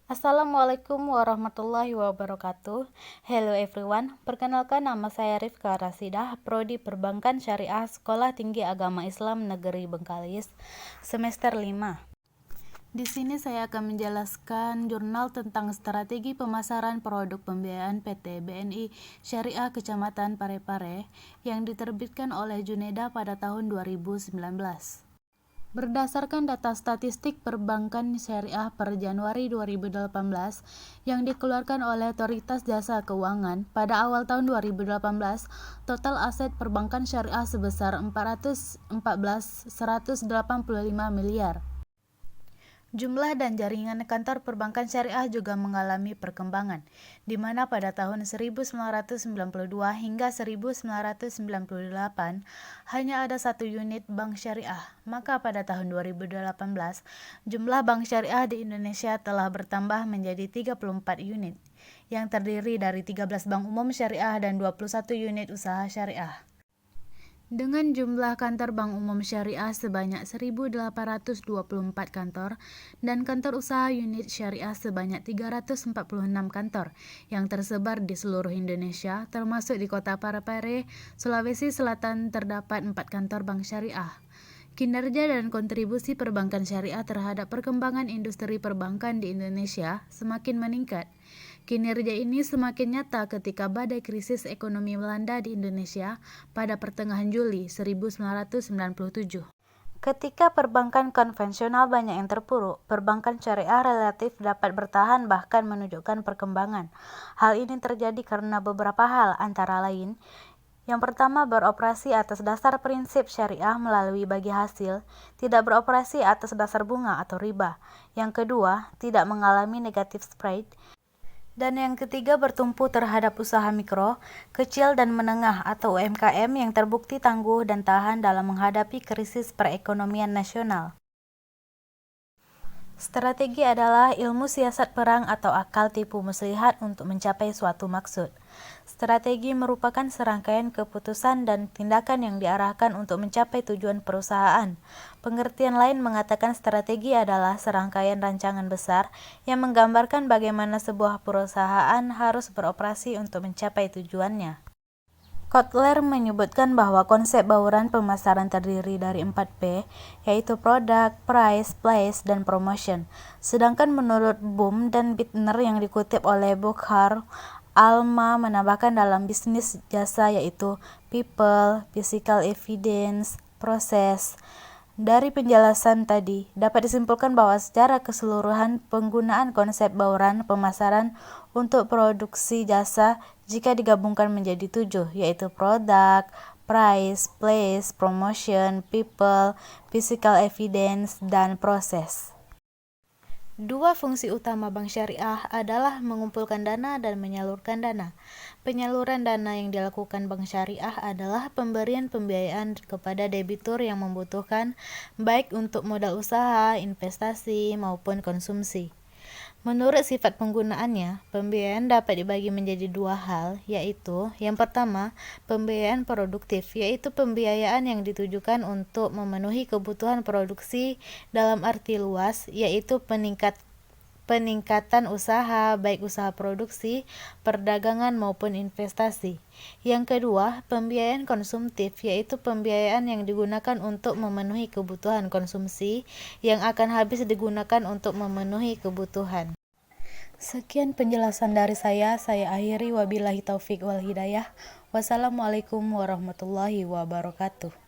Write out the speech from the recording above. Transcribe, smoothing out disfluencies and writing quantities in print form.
Assalamualaikum warahmatullahi wabarakatuh. Hello everyone, perkenalkan nama saya Rifka Rasidah, Prodi Perbankan Syariah Sekolah Tinggi Agama Islam Negeri Bengkalis, semester 5. Di sini saya akan menjelaskan jurnal tentang strategi pemasaran produk pembiayaan PT BNI Syariah Kecamatan Parepare yang diterbitkan oleh Juneda pada tahun 2019. Berdasarkan data statistik perbankan syariah per Januari 2018 yang dikeluarkan oleh Otoritas Jasa Keuangan pada awal tahun 2018, total aset perbankan syariah sebesar 414.185 miliar. Jumlah dan jaringan kantor perbankan syariah juga mengalami perkembangan, di mana pada tahun 1992 hingga 1998 hanya ada satu unit bank syariah. Maka pada tahun 2018, jumlah bank syariah di Indonesia telah bertambah menjadi 34 unit, yang terdiri dari 13 bank umum syariah dan 21 unit usaha syariah. Dengan jumlah kantor bank umum syariah sebanyak 1.824 kantor dan kantor usaha unit syariah sebanyak 346 kantor yang tersebar di seluruh Indonesia, termasuk di kota Parepare, Sulawesi Selatan terdapat 4 kantor bank syariah. Kinerja dan kontribusi perbankan syariah terhadap perkembangan industri perbankan di Indonesia semakin meningkat. Kinerja ini semakin nyata ketika badai krisis ekonomi melanda di Indonesia pada pertengahan Juli 1997. Ketika perbankan konvensional banyak yang terpuruk, perbankan syariah relatif dapat bertahan bahkan menunjukkan perkembangan. Hal ini terjadi karena beberapa hal, antara lain: yang pertama, beroperasi atas dasar prinsip syariah melalui bagi hasil, tidak beroperasi atas dasar bunga atau riba. Yang kedua, tidak mengalami negatif spread. Dan yang ketiga, bertumpu terhadap usaha mikro, kecil dan menengah atau UMKM yang terbukti tangguh dan tahan dalam menghadapi krisis perekonomian nasional. Strategi adalah ilmu siasat perang atau akal tipu muslihat untuk mencapai suatu maksud. Strategi merupakan serangkaian keputusan dan tindakan yang diarahkan untuk mencapai tujuan perusahaan. Pengertian lain mengatakan strategi adalah serangkaian rancangan besar yang menggambarkan bagaimana sebuah perusahaan harus beroperasi untuk mencapai tujuannya. Kotler menyebutkan bahwa konsep bauran pemasaran terdiri dari 4P, yaitu product, price, place, dan promotion. Sedangkan menurut Boom dan Bittner yang dikutip oleh Burkhard, Alma menambahkan dalam bisnis jasa yaitu people, physical evidence, proses. Dari penjelasan tadi, dapat disimpulkan bahwa secara keseluruhan penggunaan konsep bauran pemasaran untuk produksi jasa jika digabungkan menjadi 7, yaitu product, price, place, promotion, people, physical evidence, dan proses. Dua fungsi utama bank syariah adalah mengumpulkan dana dan menyalurkan dana. Penyaluran dana yang dilakukan bank syariah adalah pemberian pembiayaan kepada debitur yang membutuhkan, baik untuk modal usaha, investasi, maupun konsumsi. Menurut sifat penggunaannya, pembiayaan dapat dibagi menjadi dua hal, yaitu yang pertama, pembiayaan produktif, yaitu pembiayaan yang ditujukan untuk memenuhi kebutuhan produksi dalam arti luas, yaitu peningkatan usaha, baik usaha produksi, perdagangan maupun investasi. Yang kedua, pembiayaan konsumtif, yaitu pembiayaan yang digunakan untuk memenuhi kebutuhan konsumsi yang akan habis digunakan untuk memenuhi kebutuhan. Sekian penjelasan dari saya akhiri, wabillahi taufik wal hidayah. Wassalamualaikum warahmatullahi wabarakatuh.